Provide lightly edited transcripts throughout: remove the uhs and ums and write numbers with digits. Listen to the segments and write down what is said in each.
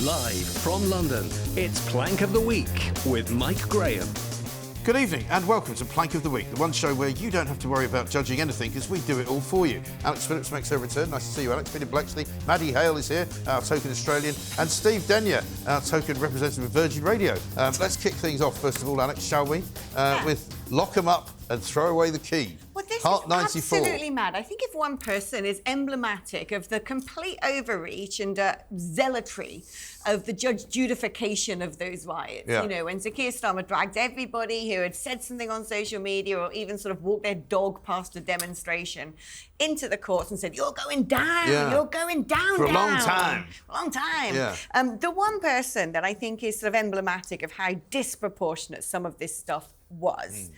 Live from London, it's Plank of the Week with Mike Graham. Good evening and welcome to Plank of the Week, the one show where you don't have to worry about judging anything because we do it all for you. Alex Phillips makes her return. Nice to see you, Alex. Bleksley. Maddie, Hale is here, our token Australian, and Steve Denyer, our token representative of Virgin Radio. Let's kick things off, first of all, Alex, shall we? With Lock 'em Up and Throw Away the Key. Well, this Part is 94. absolutely mad. I think if one person is emblematic of the complete overreach and zealotry of the judge-judification of those riots, you know, when Keir Starmer dragged everybody who had said something on social media or even sort of walked their dog past a demonstration into the courts and said, you're going down, you're going down, For a long time. A long time. Yeah. The one person that I think is sort of emblematic of how disproportionate some of this stuff was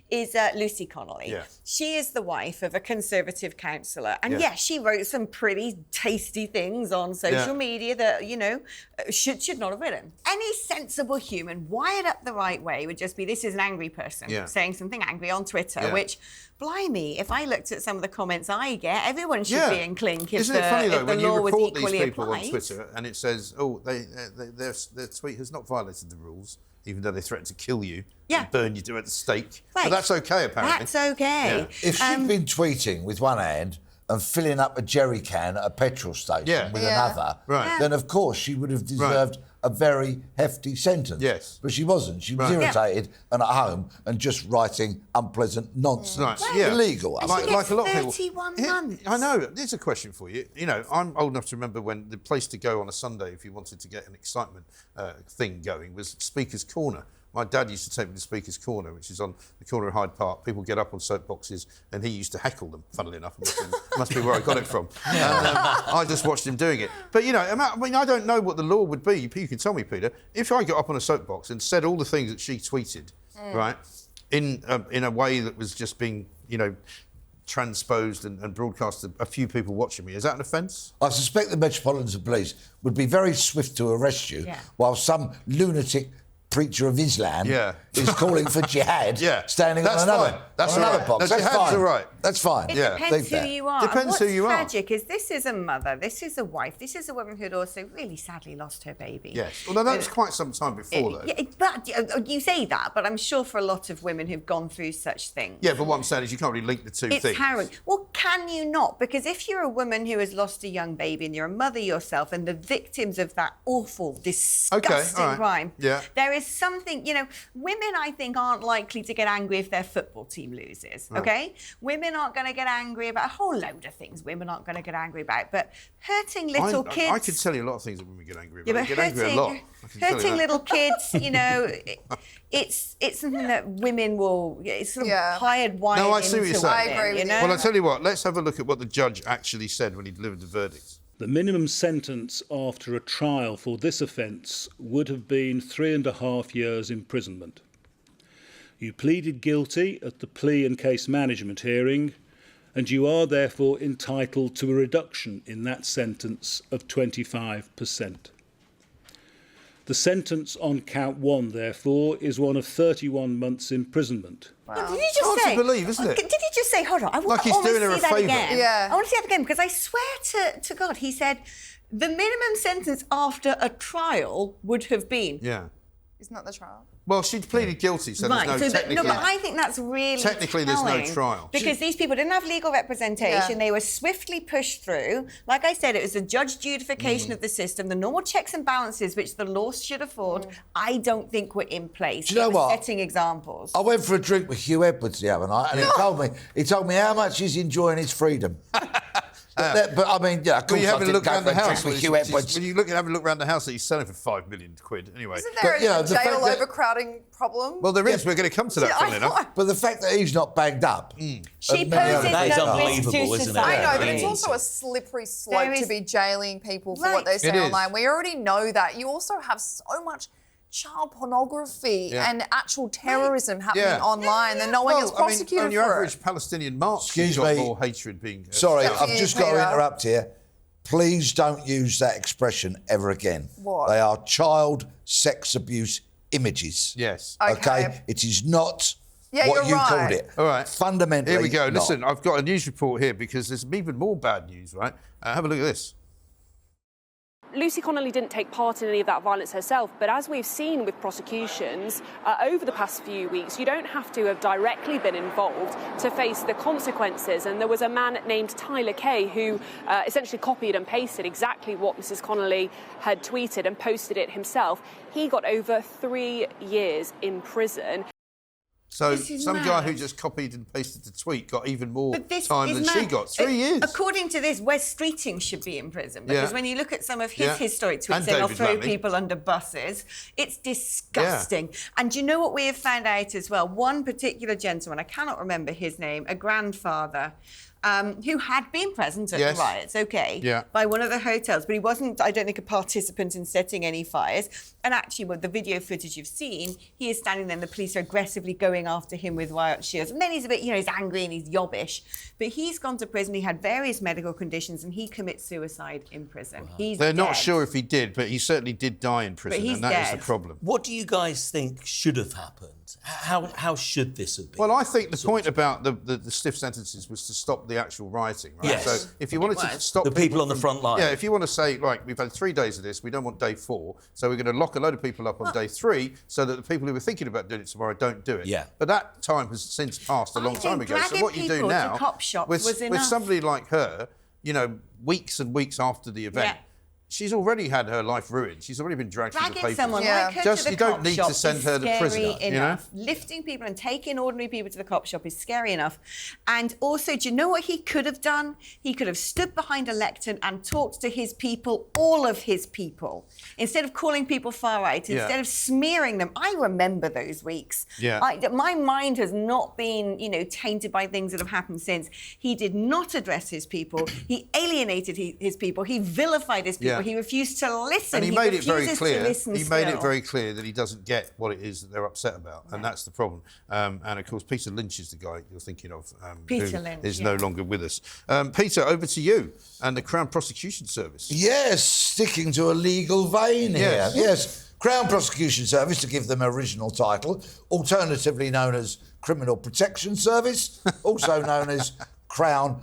is Lucy Connolly. Yeah. She is the wife of a Conservative councillor. And yes, she wrote some pretty tasty things on social media that, you know, should not have written. Any sensible human, wired up the right way, would just be, this is an angry person saying something angry on Twitter, which, blimey, if I looked at some of the comments I get, everyone should be in clink if Isn't it funny, though, when you report these people applied. on Twitter and it says, oh, their tweet has not violated the rules, even though they threatened to kill you and burn you to at the stake. Right. But that's OK, apparently. That's OK. Yeah. If she'd been tweeting with one hand and filling up a jerry can at a petrol station with another, then of course she would have deserved a very hefty sentence. Yes. But she wasn't. She was irritated and at home and just writing unpleasant nonsense. Right. Yeah. Illegal. Like a lot of people. 31 months. I know. Here's a question for you. You know, I'm old enough to remember when the place to go on a Sunday if you wanted to get an excitement thing going was Speaker's Corner. My dad used to take me to Speaker's Corner, which is on the corner of Hyde Park. People get up on soapboxes and he used to heckle them, funnily enough. Must be where I got it from. And I just watched him doing it. But, you know, I mean, I don't know what the law would be. You can tell me, Peter. If I got up on a soapbox and said all the things that she tweeted, right, in a way that was just being, you know, transposed and broadcast to a few people watching me, is that an offence? I suspect the Metropolitan Police would be very swift to arrest you while some lunatic preacher of Islam is calling for jihad, standing on another box. That's fine. Right. That's fine. It depends who you are. Depends who you are. What's tragic is this is a mother, this is a wife, this is a woman who'd also really sadly lost her baby. Yes. Well, that was quite some time before, though. Yeah, but you say that, but I'm sure for a lot of women who've gone through such things. Yeah, but what I'm saying is you can't really link the two things. It's harrowing. Well, can you not? Because if you're a woman who has lost a young baby and you're a mother yourself and the victims of that awful, disgusting crime, there is something, you know, women, I think, aren't likely to get angry if their football team loses, OK? Women aren't going to get angry about a whole load of things women aren't going to get angry about, but hurting little kids... I could tell you a lot of things that women get angry about. Yeah, but they get angry a lot. Hurting little kids, you know, it's something that women will... It's sort of wired No, I see what you're saying. I agree with you. Well, I tell you what, let's have a look at what the judge actually said when he delivered the verdict. The minimum sentence after a trial for this offence would have been 3.5 years imprisonment. You pleaded guilty at the plea and case management hearing, and you are therefore entitled to a reduction in that sentence of 25%. The sentence on count 1, therefore, is one of 31 months imprisonment. Wow. Did you just say? Hard to believe, isn't it? Did he just say, hold on, I want like he's doing her a favour. I want to see that again, because I swear to God, he said, the minimum sentence after a trial would have been. Yeah. Isn't that the trial? Well, she pleaded guilty, so there's no technically... No, but I think that's really Technically, there's no trial. Because these people didn't have legal representation. They were swiftly pushed through. Like I said, it was a judge-judification of the system. The normal checks and balances, which the law should afford, I don't think were in place. Do you know what? Setting examples. I went for a drink with Hugh Edwards the other night, and he told me how much he's enjoying his freedom. But I mean, yeah, of course, you having a look around the house with Hugh Edwards. When you have a look around the house that he's selling for £5 million, anyway. Isn't there a jail overcrowding problem? Well, there is. We're going to come to that, funnily enough. But the fact that he's not banged up. She poses no risk to society. I know, but it's also a slippery slope to be jailing people for what they say online. We already know that. You also have so much child pornography and actual terrorism happening online, then no one gets prosecuted on your for average Palestinian march, you've got more hatred being... Sorry, I've just got to interrupt here. Please don't use that expression ever again. What? They are child sex abuse images. Yes. Okay? It is not Yeah, what you're you right. called it. All right. Fundamentally, Here we go. not. Listen, I've got a news report here because there's even more bad news, right? Have a look at this. Lucy Connolly didn't take part in any of that violence herself, but as we've seen with prosecutions over the past few weeks, you don't have to have directly been involved to face the consequences. And there was a man named Tyler Kay who essentially copied and pasted exactly what Mrs Connolly had tweeted and posted it himself. He got over 3 years in prison. So some guy who just copied and pasted the tweet got even more time than she got. 3 years. According to this, Wes Streeting should be in prison because when you look at some of his historic tweets saying I'll throw people under buses, it's disgusting. And do you know what we have found out as well? One particular gentleman, I cannot remember his name, a grandfather, who had been present at the riots, by one of the hotels, but he wasn't, I don't think, a participant in setting any fires. And actually, with the video footage you've seen, he is standing there and the police are aggressively going after him with riot shields. And then he's a bit, he's angry and he's yobbish. But he's gone to prison, he had various medical conditions, and he commits suicide in prison. Wow. They're not sure if he did, but he certainly did die in prison, and that is the problem. What do you guys think should have happened? How should this have been? Well, I think the point about the stiff sentences was to stop the actual rioting, right? Yes. So if you wanted to stop the people on the front line. Yeah, if you want to say, right, we've had 3 days of this, we don't want day 4, so we're going to lock a load of people up on day 3 so that the people who were thinking about doing it tomorrow don't do it. Yeah. But that time has since passed a long time ago. So what you do now, with somebody like her, weeks and weeks after the event, she's already had her life ruined. She's already been dragged through the papers. Someone like her to the you don't cop need shop to send her to prison. Enough. Lifting people and taking ordinary people to the cop shop is scary enough. And also, do you know what he could have done? He could have stood behind a lectern and talked to his people, all of his people, instead of calling people far right, instead of smearing them. I remember those weeks. Yeah. My mind has not been, tainted by things that have happened since. He did not address his people. He alienated his people. He vilified his people. He refused to listen. And he made it very clear. He made it very clear that he doesn't get what it is that they're upset about, and that's the problem. And of course, Peter Lynch is the guy you're thinking of, Peter who Lynch, is no longer with us. Peter, over to you and the Crown Prosecution Service. Yes, sticking to a legal vein here. Yes, Crown Prosecution Service, to give them original title, alternatively known as Criminal Protection Service, also known as Crown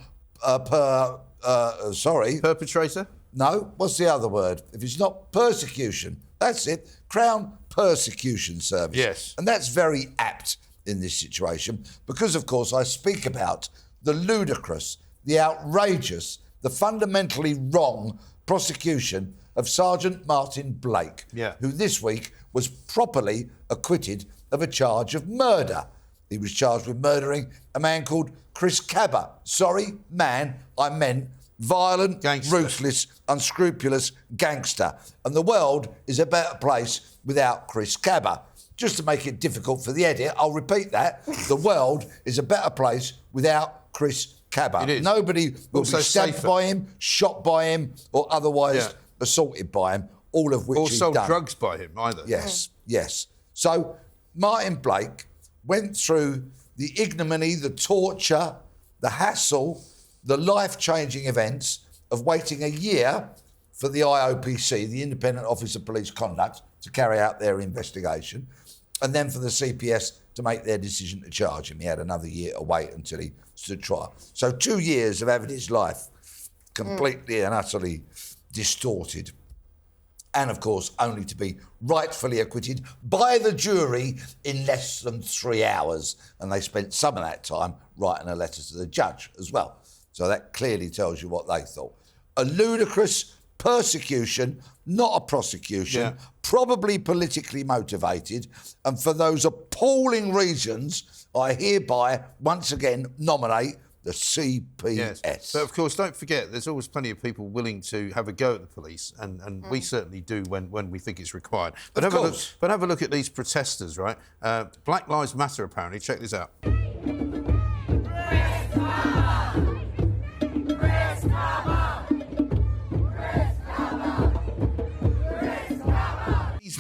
Perpetrator? No, what's the other word? If it's not persecution, that's it. Crown Persecution Service. Yes. And that's very apt in this situation because, of course, I speak about the ludicrous, the outrageous, the fundamentally wrong prosecution of Sergeant Martyn Blake, who this week was properly acquitted of a charge of murder. He was charged with murdering a man called Chris Kaba. Sorry, man, I meant violent, ruthless, unscrupulous gangster. And the world is a better place without Chris Kaba. Just to make it difficult for the edit, I'll repeat that. The world is a better place without Chris Kaba. It is. Nobody will be stabbed by him, shot by him, or otherwise assaulted by him, all of which he's done. Or sold drugs by him, either. Yes. So Martyn Blake went through the ignominy, the torture, the hassle, the life-changing events of waiting a year for the IOPC, the Independent Office of Police Conduct, to carry out their investigation, and then for the CPS to make their decision to charge him. He had another year to wait until he stood trial. So 2 years of having his life completely and utterly distorted. And, of course, only to be rightfully acquitted by the jury in less than 3 hours. And they spent some of that time writing a letter to the judge as well. So that clearly tells you what they thought. A ludicrous persecution, not a prosecution, probably politically motivated. And for those appalling reasons, I hereby once again nominate the CPS. Yes. But of course, don't forget, there's always plenty of people willing to have a go at the police, and we certainly do when we think it's required. But have a look at these protesters, right? Black Lives Matter, apparently. Check this out.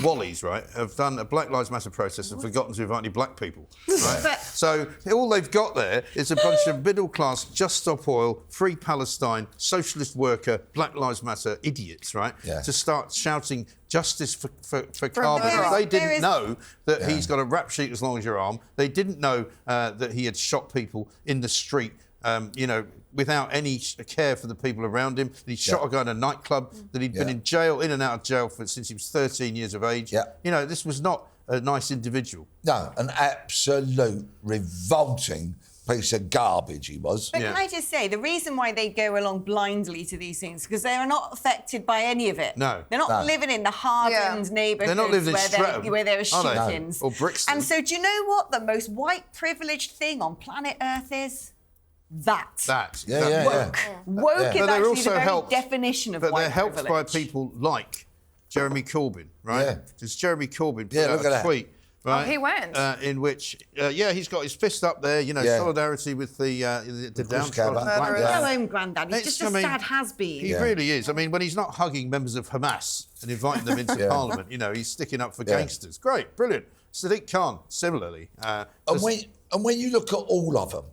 Wallies, right, have done a Black Lives Matter protest and forgotten to invite any black people, right? So all they've got there is a bunch of middle-class, Just Stop Oil, Free Palestine, Socialist Worker, Black Lives Matter idiots, right, to start shouting justice for Kaba. They didn't know that he's got a rap sheet as long as your arm. They didn't know that he had shot people in the street you know, without any care for the people around him. He shot a guy in a nightclub, that he'd been in jail, in and out of jail since he was 13 years of age. Yeah. You know, this was not a nice individual. No, an absolute revolting piece of garbage he was. But can I just say, the reason why they go along blindly to these things, because they are not affected by any of it. No. They're not living in the hardened neighbourhoods where there are shootings. Or Brixton. And so do you know what the most white privileged thing on planet Earth is? That. Woke. Woke is actually the very definition of white privilege. But they're helped by people like Jeremy Corbyn, right? Yeah. Because Jeremy Corbyn put out a tweet, right? Oh, he went. In which, he's got his fist up there, you know, solidarity with the downtrodden. Hello, home granddad. He's just a sad has-been. He really is. I mean, when he's not hugging members of Hamas and inviting them into Parliament, you know, he's sticking up for gangsters. Great, brilliant. Sadiq Khan, similarly. And when you look at all of them,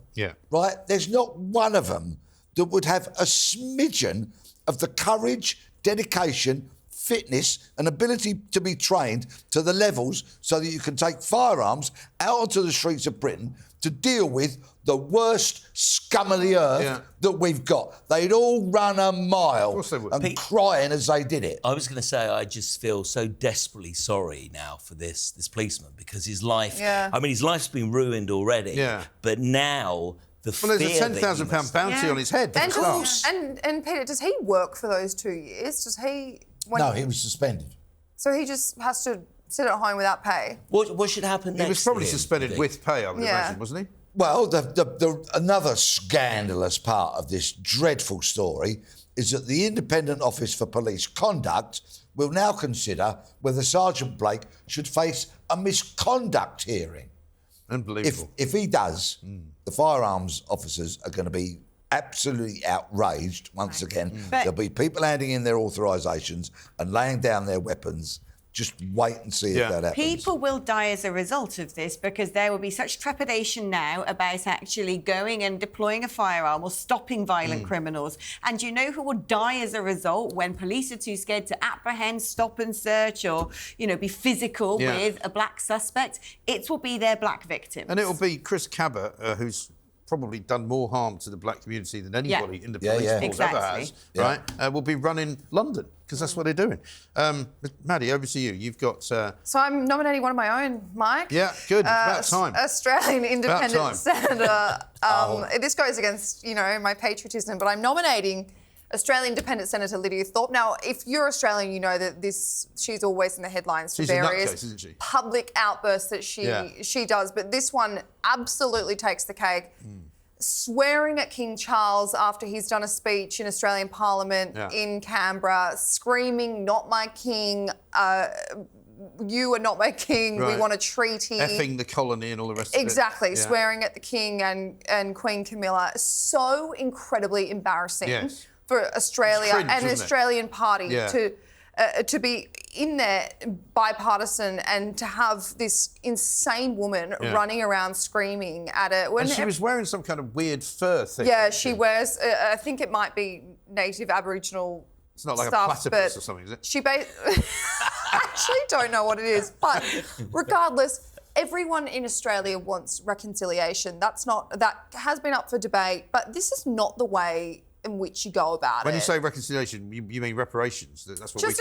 right, there's not one of them that would have a smidgen of the courage, dedication, fitness and ability to be trained to the levels so that you can take firearms out onto the streets of Britain to deal with the worst scum of the earth that we've got. They'd all run a mile and crying as they did it. I was going to say, I just feel so desperately sorry now for this policeman, because his life, I mean, his life's been ruined already, but now there's a £10,000 bounty on his head. And Peter, does he work for those 2 years? Does he... No, he was suspended. So he just has to sit at home without pay? What should happen next? He was probably suspended with pay, I would imagine, wasn't he? Well, another scandalous part of this dreadful story is that the Independent Office for Police Conduct will now consider whether Sergeant Blake should face a misconduct hearing. Unbelievable. If he does, the firearms officers are going to be absolutely outraged once again. There'll be people handing in their authorisations and laying down their weapons. Just wait and see if that happens. People will die as a result of this, because there will be such trepidation now about actually going and deploying a firearm or stopping violent criminals. And you know who will die as a result when police are too scared to apprehend, stop and search, or, you know, be physical with a black suspect? It will be their black victims. And it will be Chris Kaba, who's probably done more harm to the black community than anybody in the police force ever has, right? Will be running London, because that's what they're doing. Maddie, over to you. You've got... So I'm nominating one of my own, Mike. Yeah, good. It's about time. Australian Independent Senator. This goes against, you know, my patriotism, but I'm nominating Australian Independent Senator Lidia Thorpe. Now, if you're Australian, you know that she's always in the headlines for various public outbursts that she does, but this one absolutely takes the cake. Swearing at King Charles after he's done a speech in Australian Parliament in Canberra, screaming, "Not my king, you are not my king, we want a treaty." Effing the colony and all the rest of it. Exactly, swearing at the king and Queen Camilla. So incredibly embarrassing for Australia and an Australian party to be in there bipartisan and to have this insane woman running around screaming at it. And she was wearing some kind of weird fur thing. Yeah, she wears, I think it might be native Aboriginal It's not like stuff, a platypus or something, is it? I actually don't know what it is. But regardless, everyone in Australia wants reconciliation. That has been up for debate, but this is not the way in which you go about it. When you say reconciliation, you mean reparations? That's what we call it.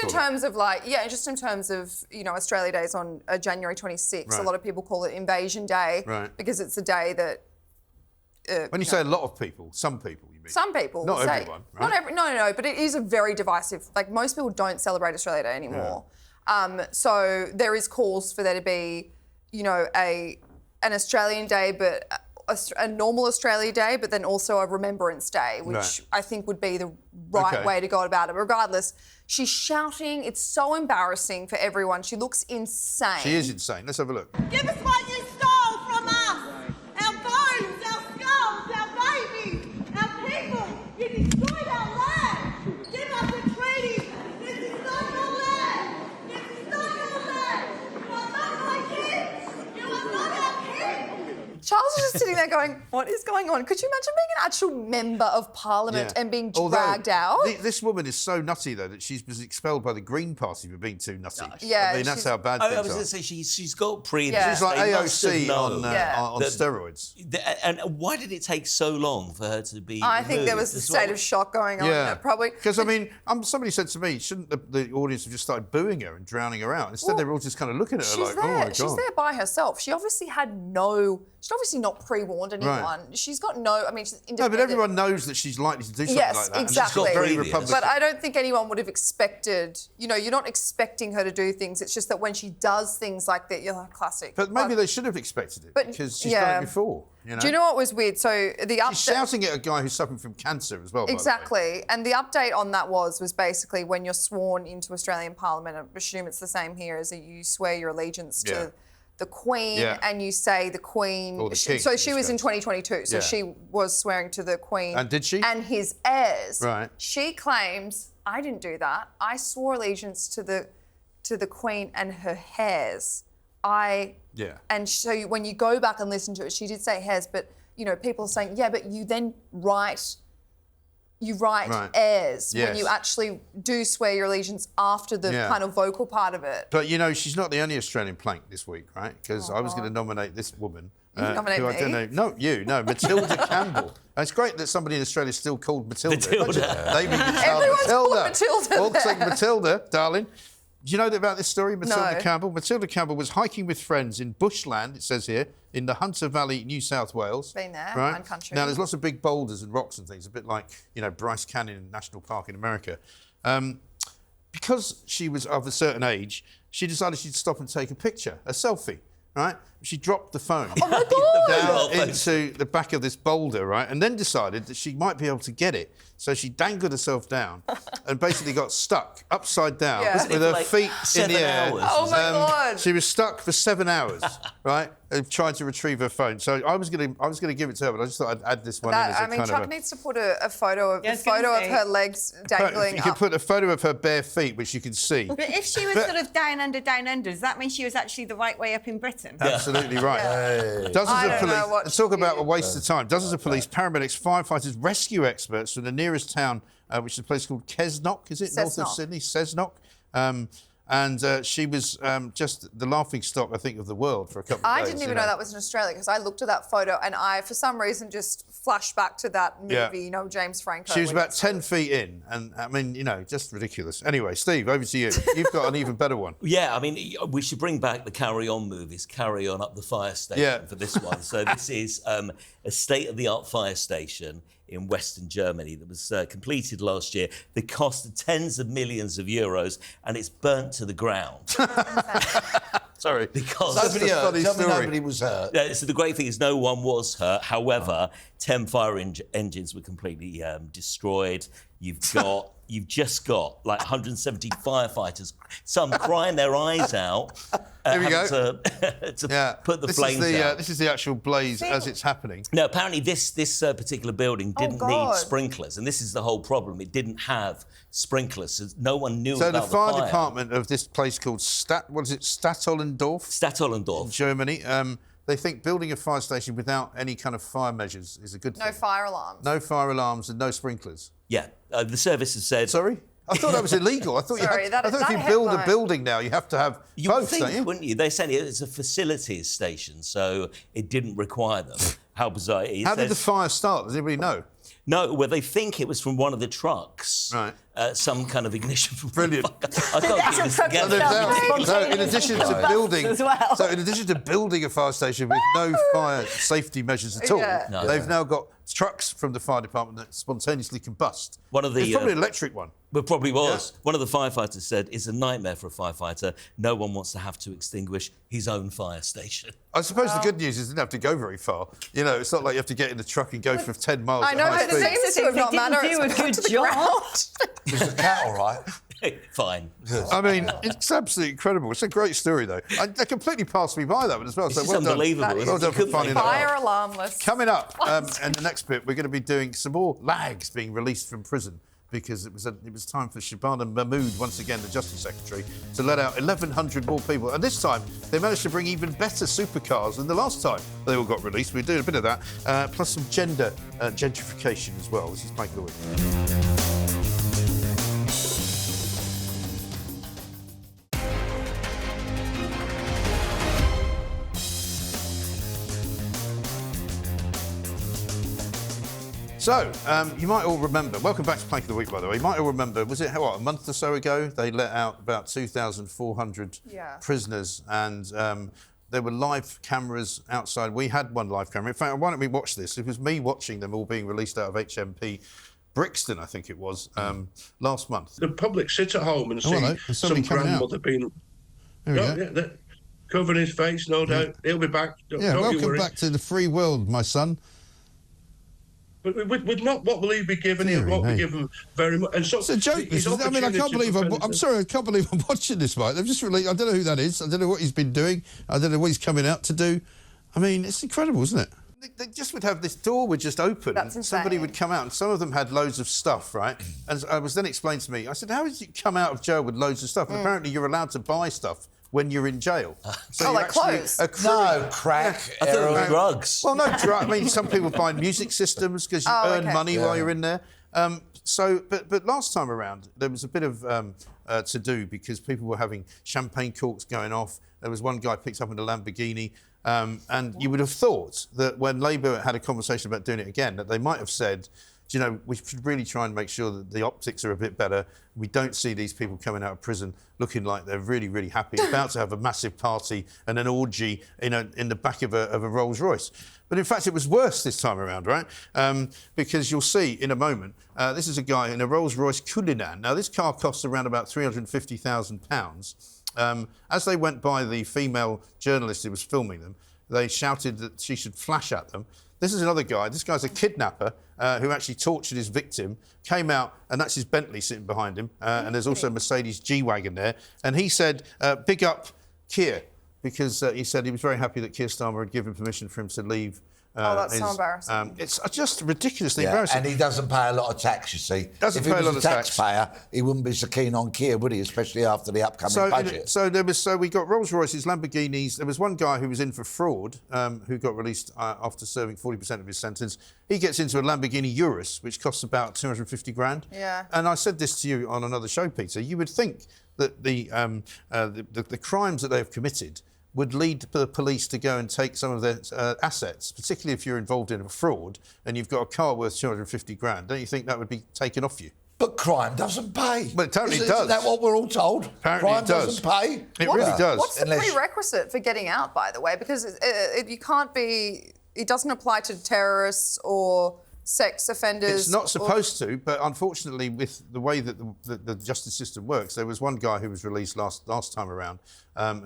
Just in terms of, you know, Australia Day is on January 26th. Right. A lot of people call it Invasion Day because it's a day that... when you say a lot of people, some people, you mean? Some people. Not everyone, right? No, but it is a very divisive... Like, most people don't celebrate Australia Day anymore. So there is calls for there to be, you know, an Australian Day, but... a normal Australia Day, but then also a Remembrance Day, which I think would be the right way to go about it. Regardless, she's shouting. It's so embarrassing for everyone. She looks insane. She is insane. Let's have a look. Give us what you stole from us. Our bones, our skulls, our babies, our people. You destroyed our land. Give us a treaty. This is not your land. This is not your land. You are not my kids. You are not our kids. Charles is just sitting there going, what is going on? Could you imagine being an actual member of Parliament and being dragged out. This woman is so nutty, though, that she was expelled by the Green Party for being too nutty. Yeah, I mean, that's how bad things are. I was going to say, she's got pre. She's like AOC on steroids. And why did it take so long for her to be I think there was a state of shock going on, probably. Because, I mean, somebody said to me, shouldn't the audience have just started booing her and drowning her out? Instead, they were all just kind of looking at her like, oh, my God. She's there by herself. She obviously she's obviously not pre-warned anyone. Right. She's got she's independent. No, but everyone knows that she's likely to do something like that. Exactly. And she's got very Republican. But I don't think anyone would have expected, you're not expecting her to do things. It's just that when she does things like that, you're like, classic. But maybe they should have expected it because she's done it before. Do you know what was weird? So she's shouting at a guy who's suffering from cancer as well. Exactly. By the way. And the update on that was basically when you're sworn into Australian Parliament, I presume it's the same here, as you swear your allegiance to the Queen and you say the Queen. Or the King, so she was in 2022. So she was swearing to the Queen. And did she? And his heirs. Right. She claims, I didn't do that. I swore allegiance to the Queen and her heirs. And so when you go back and listen to it, she did say heirs, but people are saying, but you then write heirs when you actually do swear your allegiance after the kind of vocal part of it. But she's not the only Australian plank this week, right? Because I was going to nominate this woman. Nominate me? I don't know. No, you. No, Matilda Campbell. It's great that somebody in Australia is still called Matilda. They've been Everyone's called Matilda. Well, take Matilda, darling. Do you know about this story, Matilda Campbell? Matilda Campbell was hiking with friends in bushland, it says here, in the Hunter Valley, New South Wales. Been there, right? fine country. Now, there's lots of big boulders and rocks and things, a bit like, Bryce Canyon National Park in America. Because she was of a certain age, she decided she'd stop and take a picture, a selfie, right? She dropped the phone down into the back of this boulder, right? And then decided that she might be able to get it. So she dangled herself down and basically got stuck upside down with her feet in the air. Oh, my God. She was stuck for 7 hours, right? Trying to retrieve her phone. So I was going to give it to her, but I just thought I'd add this one in as a kind of Chuck needs to put a photo of her legs dangling You can put a photo of her bare feet, which you can see. But if she was sort of down under, does that mean she was actually the right way up in Britain? Absolutely right. Hey. Dozens of police. Let's talk about a waste of time. Dozens of police, paramedics, firefighters, rescue experts from the nearest town, which is a place called Cessnock, is it? North of Sydney, Cessnock. And she was just the laughing stock, I think, of the world for a couple of days. I didn't even know that was in Australia because I looked at that photo and I, for some reason, just flashed back to that movie, James Franco. She was about 10 feet in, and I mean, just ridiculous. Anyway, Steve, over to you. You've got an even better one. Yeah, I mean, we should bring back the Carry On movies, Carry On Up the Fire Station for this one. So this is a state-of-the-art fire station in Western Germany that was completed last year. The cost of tens of millions of euros, and it's burnt to the ground. Sorry. Because nobody was hurt. Yeah, so the great thing is no one was hurt. However, 10 fire engines were completely destroyed. You've just got like 170 firefighters, some crying their eyes out. Here we go. To put the flames out. This is the actual blaze as it's happening. No, apparently this particular building didn't need sprinklers, and this is the whole problem. It didn't have sprinklers, so no one knew about the fire. So the fire department of this place called Statollendorf? Statollendorf. In Germany. They think building a fire station without any kind of fire measures is a good thing. No fire alarms. No fire alarms and no sprinklers. Yeah, the service has said... Sorry? I thought that was illegal. I thought if you build a building now, you have to have both, don't you? Wouldn't you? They're saying it's a facilities station, so it didn't require them. How bizarre it is. How did the fire start? Does anybody know? No, well, they think it was from one of the trucks. Right. Some kind of ignition. Brilliant. I can't keep this together. So in addition to building a fire station with no fire safety measures at all, they've now got trucks from the fire department that spontaneously combust. It's probably an electric one. But probably was. Yeah. One of the firefighters said, it's a nightmare for a firefighter. No one wants to have to extinguish his own fire station. I suppose the good news is it didn't have to go very far. It's not like you have to get in the truck and go for 10 miles at high speed. I know, but it seems to not matter. Do a good job. Was the cat all right? Fine. I mean, it's absolutely incredible. It's a great story, though. They completely passed me by that one as well. It's unbelievable. Well done for finding that out. Fire alarmless. Coming up, in the next bit, we're going to be doing some more lags being released from prison. because it was time for Shabana Mahmood, once again the Justice Secretary, to let out 1,100 more people. And this time, they managed to bring even better supercars than the last time they all got released. We're doing a bit of that, plus some gentrification as well. This is Plank of the Week. So, you might all remember, welcome back to Plank of the Week, by the way. You might all remember, was it, a month or so ago, they let out about 2,400 prisoners, and there were live cameras outside. We had one live camera. In fact, why don't we watch this? It was me watching them all being released out of HMP Brixton, I think it was, last month. The public sit at home and see some grandmother being... covering his face, no doubt. He'll be back. Don't welcome back to the free world, my son. But with not what will he be given, he'll not be given very much. And so it's a joke. I mean, I can't believe I'm sorry, I can't believe I'm watching this, Mike. They've just released. I don't know who that is. I don't know what he's been doing. I don't know what he's coming out to do. I mean, it's incredible, isn't it? They just would have this door would just open. That's and somebody insane. would come out, and some of them had loads of stuff, right? And I was then explained to me. I said, "How did you come out of jail with loads of stuff?" And apparently, you're allowed to buy stuff when you're in jail. So like clothes? No, crack. I thought it was drugs. Well, no, drugs. I mean, some people buy music systems because you earn money while you're in there. But last time around, there was a bit of to do because people were having champagne corks going off. There was one guy picked up in a Lamborghini. And you would have thought that when Labour had a conversation about doing it again, that they might have said, you know, we should really try and make sure that the optics are a bit better. We don't see these people coming out of prison looking like they're really, really happy, about to have a massive party and an orgy in the back of a Rolls Royce. But in fact, it was worse this time around, right? Because you'll see in a moment, this is a guy in a Rolls Royce Cullinan. Now, this car costs around about £350,000. As they went by the female journalist who was filming them, they shouted that she should flash at them. This is another guy. This guy's a kidnapper who actually tortured his victim, came out, and that's his Bentley sitting behind him. And there's also a Mercedes G-Wagon there. And he said, big up Keir, because he said he was very happy that Keir Starmer had given permission for him to leave. That's so embarrassing. It's just ridiculously embarrassing. And he doesn't pay a lot of tax, you see. Doesn't pay a lot of tax. If he was a taxpayer, he wouldn't be so keen on Keir, would he? Especially after the upcoming budget. So we got Rolls Royces, Lamborghinis. There was one guy who was in for fraud, who got released after serving 40% of his sentence. He gets into a Lamborghini Urus, which costs about 250 grand. Yeah. And I said this to you on another show, Peter. You would think that the crimes that they have committed would lead the police to go and take some of their assets, particularly if you're involved in a fraud and you've got a car worth 250 grand. Don't you think that would be taken off you? But crime doesn't pay. Well, it totally does. Isn't that what we're all told? Apparently crime it does. Doesn't pay. It really does. What's the prerequisite for getting out, by the way? Because you can't be... It doesn't apply to terrorists or sex offenders. It's not supposed to, but unfortunately, with the way that the justice system works, there was one guy who was released last time around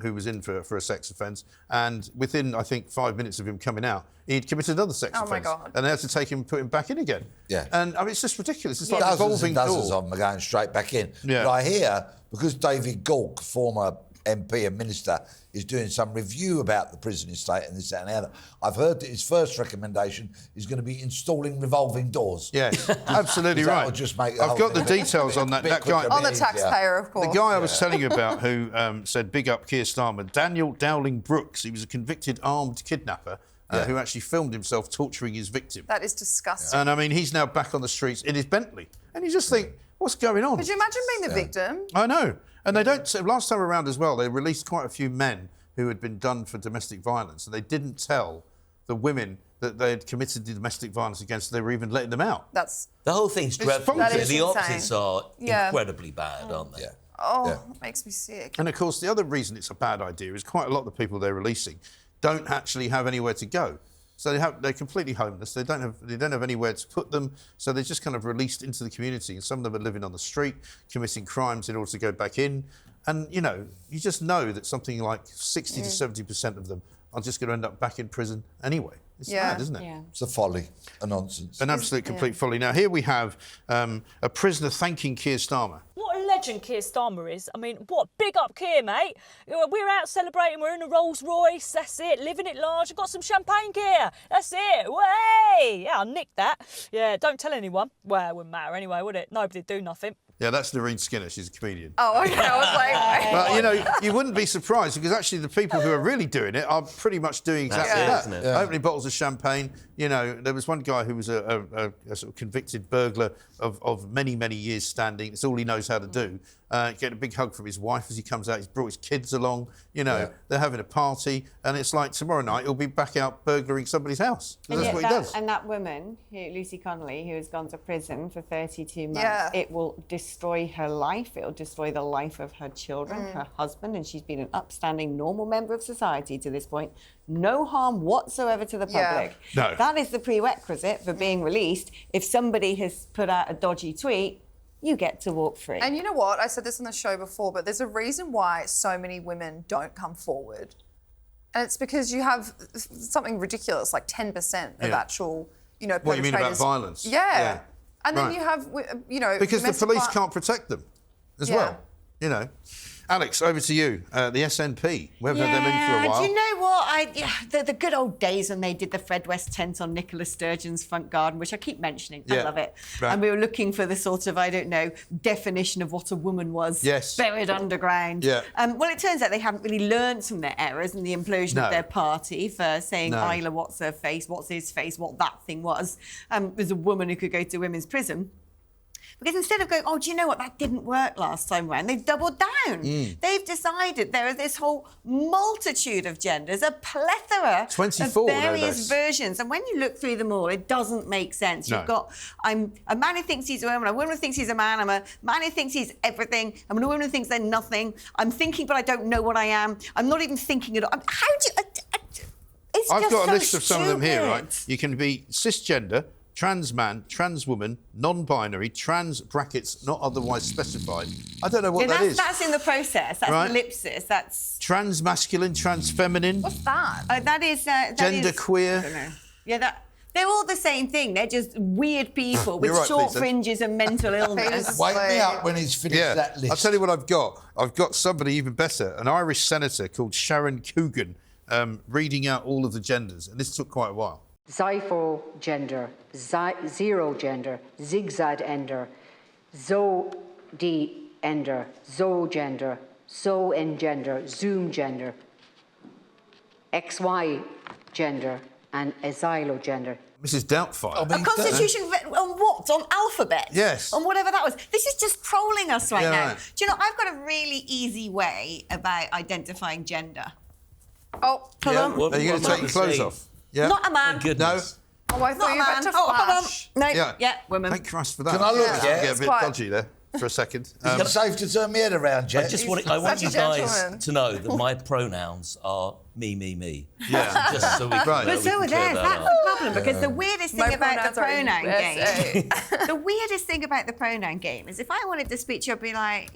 who was in for a sex offence, and within, I think, 5 minutes of him coming out, he'd committed another sex offence. Oh, my God. And they had to take him and put him back in again. Yeah. And, I mean, it's just ridiculous. It's like a dozens revolving and dozens door. of them are going straight back in. Yeah. But I hear, because David Gauke, former MP and Minister, is doing some review about the prison estate and this, that and the other, I've heard that his first recommendation is going to be installing revolving doors. Yes, absolutely right. That would just make I've got the details on that. That guy, on the taxpayer, of course. The guy I was telling you about who said big up Keir Starmer, Daniel Dowling Brooks, he was a convicted armed kidnapper who actually filmed himself torturing his victim. That is disgusting. And I mean, he's now back on the streets in his Bentley. And you just think, what's going on? Could you imagine being the victim? I know. And they don't... Last time around as well, they released quite a few men who had been done for domestic violence, and they didn't tell the women that they had committed the domestic violence against, they were even letting them out. That's... The whole thing's dreadful. That is the insane. optics are incredibly bad, aren't they? Yeah. Oh, it makes me sick. And of course, the other reason it's a bad idea is quite a lot of the people they're releasing don't actually have anywhere to go. So they're completely homeless. They don't have anywhere to put them. So they're just kind of released into the community. And some of them are living on the street, committing crimes in order to go back in. And, you know, you just know that something like 60 to 70% of them are just going to end up back in prison anyway. It's mad, isn't it? Yeah. It's a folly, a nonsense. An absolute complete folly. Now, here we have a prisoner thanking Keir Starmer. What a legend Keir Starmer is. I mean, what? Big up Keir, mate. We're out celebrating. We're in a Rolls Royce. That's it. Living it large. I've got some champagne, Keir. That's it. Way! Yeah, I nicked that. Yeah, don't tell anyone. Well, it wouldn't matter anyway, would it? Nobody'd do nothing. Yeah, that's Noreen Skinner. She's a comedian. Oh, okay. I was like... Well, you know, you wouldn't be surprised because actually the people who are really doing it are pretty much doing exactly that. Isn't it? Yeah. Opening bottles of champagne. You know, there was one guy who was a sort of convicted burglar of many, many years standing. It's all he knows how to do. Getting a big hug from his wife as he comes out. He's brought his kids along. You know, they're having a party. And it's like tomorrow night he'll be back out burglaring somebody's house. That's what he does. And that woman, Lucy Connolly, who has gone to prison for 32 months, it will destroy her life. It will destroy the life of her children, her husband. And she's been an upstanding, normal member of society to this point. No harm whatsoever to the public. No. That is the prerequisite for being released. If somebody has put out a dodgy tweet, you get to walk free. And you know what? I said this on the show before, but there's a reason why so many women don't come forward. And it's because you have something ridiculous, like 10% of actual, perpetrators. What you mean about violence? Yeah. And then you have, Because the police can't protect them as well, you know. Alex, over to you. The SNP. We haven't had them in for a while. Do you know what? The good old days when they did the Fred West tent on Nicola Sturgeon's front garden, which I keep mentioning. I love it. Right. And we were looking for the sort of, definition of what a woman was. Yes. Buried underground. Yeah. Well, it turns out they haven't really learned from their errors and the implosion of their party for saying Isla, what's her face, what's his face, what that thing was. There's a woman who could go to women's prison. Because instead of going, do you know what, that didn't work last time round, they've doubled down. They've decided there is this whole multitude of genders, a plethora 24, of various versions. And when you look through them all, it doesn't make sense. You've got, I'm a man who thinks he's a woman who thinks he's a man, I'm a man who thinks he's everything, I'm a woman who thinks they're nothing, I'm thinking but I don't know what I am, I'm not even thinking at all. How do you... I've got a list of some of them here, right? You can be cisgender, trans man, trans woman, non-binary, trans brackets not otherwise specified. I don't know what that is. That's in the process. That's ellipsis. That's trans masculine, trans feminine. What's that? That is gender queer. I don't know. Yeah, they're all the same thing. They're just weird people with short fringes and mental illness. Wake me up when he's finished that list. I'll tell you what I've got. I've got somebody even better, an Irish senator called Sharon Coogan, reading out all of the genders, and this took quite a while. Zypho gender, zero gender, zigzag ender, zo d ender, zo gender, so engender, zoom gender, XY gender, and asylo gender. Mrs. Doubtfire. A constitution on what? On alphabet? Yes. On whatever that was. This is just trolling us right now. Right. Do you know, I've got a really easy way about identifying gender. Oh, hold on. Are you going to take your clothes off? Yeah. Not a man. No. Oh, I thought you were about to flash. No. Yeah, women. Thank Christ for that. Can I look? Yeah. Get a bit dodgy there for a second. It's safe to turn my head around, Jess. I want you guys to know that my pronouns are me. Yeah. Just so we can But so are theirs. That's the problem, because the weirdest thing about the pronoun game... the weirdest thing about the pronoun game is if I wanted to speak to you, I'd be like,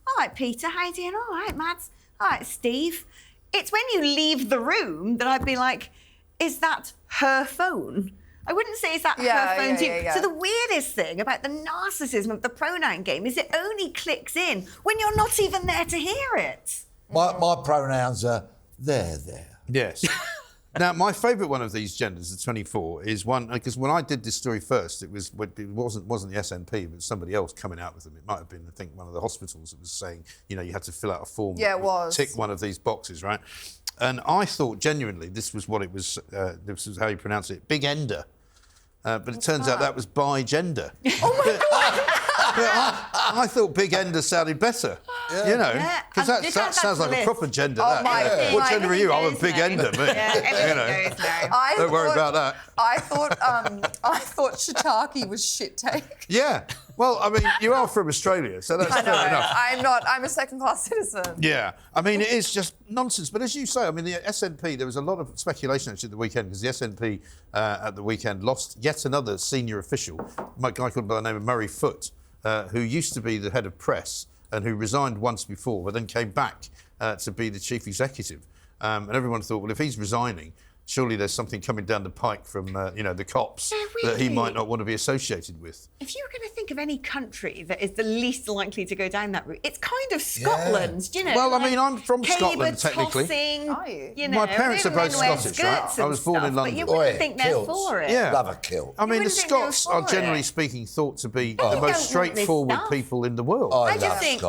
all right, Peter, how you doing? All right, Mads. All right, Steve. It's when you leave the room that I'd be like, is that her phone? I wouldn't say is that her phone too. So the weirdest thing about the narcissism of the pronoun game is it only clicks in when you're not even there to hear it. My pronouns are there. Yes. Now, my favourite one of these genders, the 24, is one, because when I did this story first, it wasn't the SNP, but somebody else coming out with them. It might have been, I think, one of the hospitals that was saying, you had to fill out a form. Yeah, it was. Tick one of these boxes, right? And I thought, genuinely, this was what it was, this was how you pronounce it, Big Ender. But it turns out that was bi gender. Oh, my God! But I thought Big Ender sounded better, because that sounds like a proper gender. What gender are you? I'm a Big Ender, mate. Everything goes now. Don't worry about that. I thought shiitake was shit take. Yeah. Well, I mean, you are from Australia, so that's fair enough. I'm not. I'm a second-class citizen. Yeah. I mean, it is just nonsense. But as you say, I mean, the SNP, there was a lot of speculation actually at the weekend because the SNP at the weekend lost yet another senior official, a guy called by the name of Murray Foote, who used to be the head of press and who resigned once before, but then came back to be the chief executive. And everyone thought, well, if he's resigning, surely there's something coming down the pike from, the cops that he might not want to be associated with. If you were going to think of any country that is the least likely to go down that route, it's kind of Scotland, you know. Well, I mean, I'm from Scotland, technically. My parents are both Scottish, right? I was born in London. But you wouldn't think they're for it. Yeah. Love a kilt. I mean, the Scots are generally speaking thought to be the most straightforward people in the world. I just think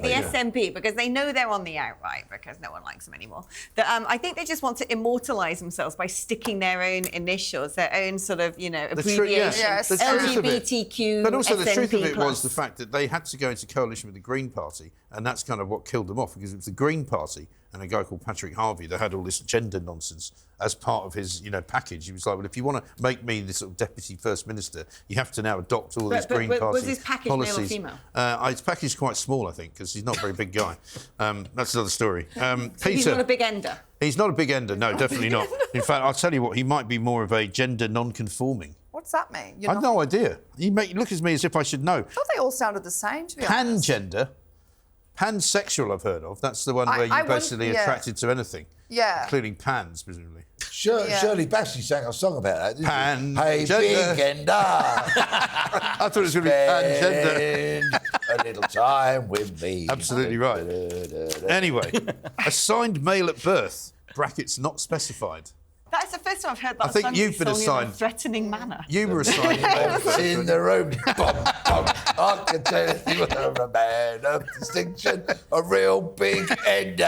the SNP, because they know they're on the outright, because no one likes them anymore. I think they just want to immortalise themselves by sticking their own initials, their own sort of, abbreviation, LGBTQ. But also the truth of it plus. was the fact that they had to go into coalition with the Green Party, and that's kind of what killed them off, because it was the Green Party and a guy called Patrick Harvey that had all this gender nonsense as part of his, package. He was like, well, if you want to make me the sort of deputy first minister, you have to now adopt all these Green Party was his package policies. male or female? His package is quite small, I think, because he's not a very big guy. That's another story. So Peter, he's not a big ender? He's not a big ender, no, definitely not. In fact, I'll tell you what, he might be more of a gender non-conforming. What's that mean? I've no idea. You look at me as if I should know. I thought they all sounded the same, to be honest. Pangender. Pansexual, I've heard of. That's the one where you're basically attracted to anything. Yeah. Including pans, presumably. Shirley Bassey sang a song about that, didn't she? Hey, Pangender. big ender. I thought it was going to be pangender. A little time with me. Absolutely right. Anyway, assigned male at birth, brackets not specified. That's the first time I've heard that. I think you've been assigned in a threatening manner. You were assigned male at birth. In the room. I can tell you were a man of distinction, a real big ender.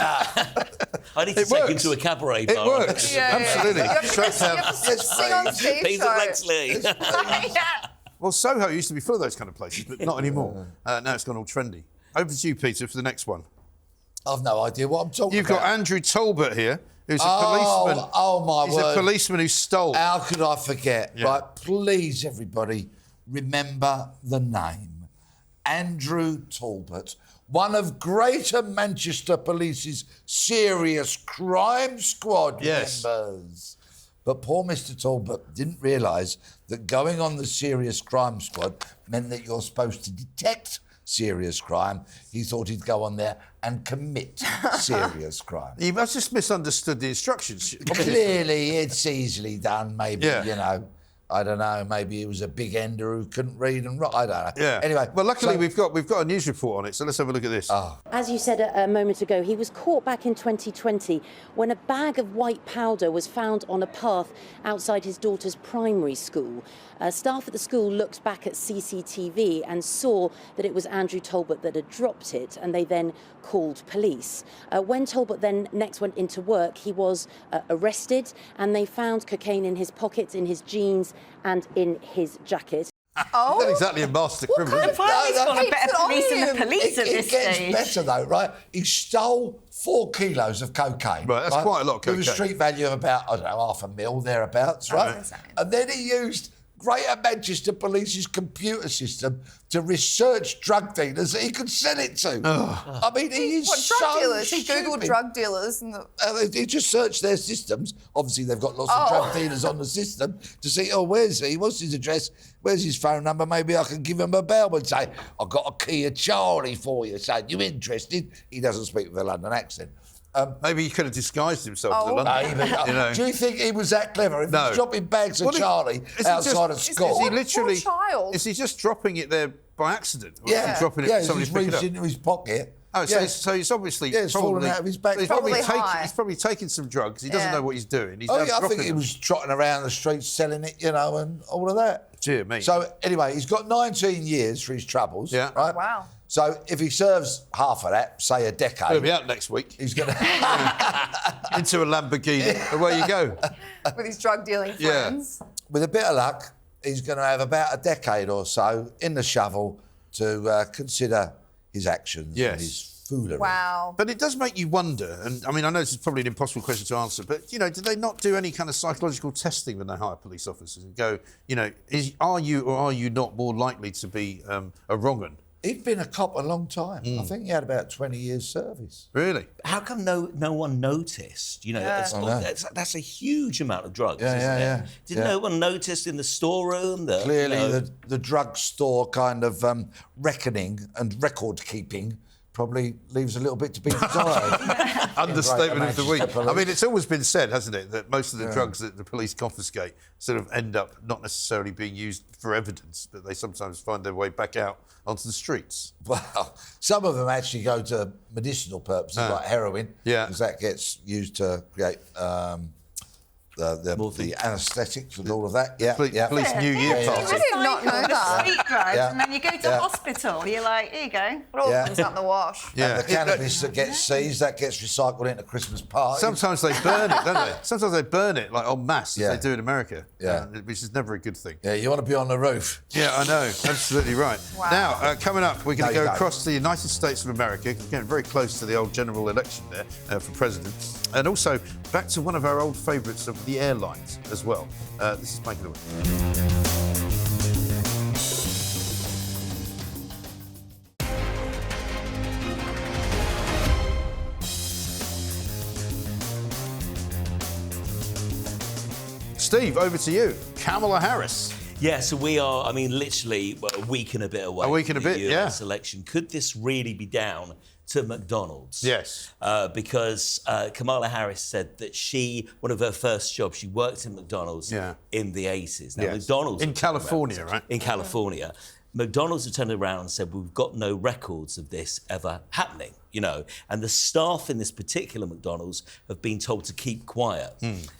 I need to take him to a cabaret bar. It works. Absolutely. You have to sing on Steve Peter Bleksley. Well, Soho used to be full of those kind of places, but not anymore. Now it's gone all trendy. Over to you, Peter, for the next one. I've no idea what I'm talking about. You've got Andrew Talbot here, who's a policeman. Oh, my word. He's a policeman who stole. How could I forget? Yeah. Right, please, everybody, remember the name. Andrew Talbot, one of Greater Manchester Police's serious crime squad members. But poor Mr. Talbot didn't realise that going on the serious crime squad meant that you're supposed to detect serious crime. He thought he'd go on there and commit serious crime. He must have just misunderstood the instructions. Clearly, it's easily done, maybe, I don't know, maybe he was a big ender who couldn't read and write. I don't know. Yeah. Anyway. Well, luckily, we've got a news report on it, so let's have a look at this. As you said a moment ago, he was caught back in 2020 when a bag of white powder was found on a path outside his daughter's primary school. Staff at the school looked back at CCTV and saw that it was Andrew Talbot that had dropped it, and they then called police. When Talbot then next went into work, he was arrested, and they found cocaine in his pockets, in his jeans and in his jacket. Oh, not exactly a master criminal. He's got a better police than the police at this stage. It gets better though, right? He stole 4 kilos of cocaine. Right, that's quite a lot of cocaine. With a street value of about, I don't know, £500,000 thereabouts, right? And then he used Greater Manchester Police's computer system to research drug dealers that he could sell it to. I mean, he is drug dealers? Stupid. He googled drug dealers and he just searched their systems. Obviously, they've got lots of drug dealers on the system to see, where's he? What's his address? Where's his phone number? Maybe I can give him a bell and say, I've got a Kia Charlie for you. So, you interested? He doesn't speak with a London accent. Maybe he could have disguised himself as a London. Do you think he was that clever? If he's dropping bags of Charlie outside of school, is he literally? Child. Is he just dropping it there by accident? Or dropping it. Yeah, somebody's he's reached into his pocket. Oh, so he's obviously it's fallen out of his back. He's probably taking some drugs. He doesn't know what he's doing. I think he was trotting around the streets selling it, and all of that. Dear me. So anyway, he's got 19 years for his troubles. Yeah. Right. Wow. So if he serves half of that, say a decade, he'll be out next week. He's going to into a Lamborghini. Away you go. With his drug dealing friends. With a bit of luck, he's going to have about a decade or so in the shovel to consider his actions and his foolery. Wow. But it does make you wonder, and I mean, I know this is probably an impossible question to answer, but, do they not do any kind of psychological testing when they hire police officers and go, are you or are you not more likely to be a wrong-un? He'd been a cop a long time. I think he had about 20 years' service. Really? How come no one noticed? That's a huge amount of drugs, isn't it? Did no one notice in the storeroom that... Clearly, the drugstore kind of reckoning and record-keeping probably leaves a little bit to be desired. Understatement of the week. I mean, it's always been said, hasn't it, that most of the drugs that the police confiscate sort of end up not necessarily being used for evidence, but they sometimes find their way back out onto the streets. Well, some of them actually go to medicinal purposes, like heroin, because that gets used to create the anaesthetics and all of that. Police New Year party. I did not know that. Street drugs, and then you go to hospital. You're like, here you go. It all comes out in the wash. And the cannabis that gets seized, that gets recycled into Christmas parties. Sometimes they burn it, don't they? Sometimes they burn it, like en masse, as they do in America, which is never a good thing. Yeah, you want to be on the roof. Yeah, I know. Absolutely right. Wow. Now, coming up, we're going to go across the United States of America, getting very close to the old general election there for president, and also back to one of our old favourites of the airlines as well. This is Making the Week. Steve, over to you. Kamala Harris. Yeah, so we are, I mean, literally a week and a bit away. A week and a bit, from the US election. Could this really be down to McDonald's? Yes. Because Kamala Harris said that one of her first jobs, she worked in McDonald's in the 80s. Now, McDonald's... In California, right? In California. McDonald's have turned around and said, we've got no records of this ever happening, you know. And the staff in this particular McDonald's have been told to keep quiet.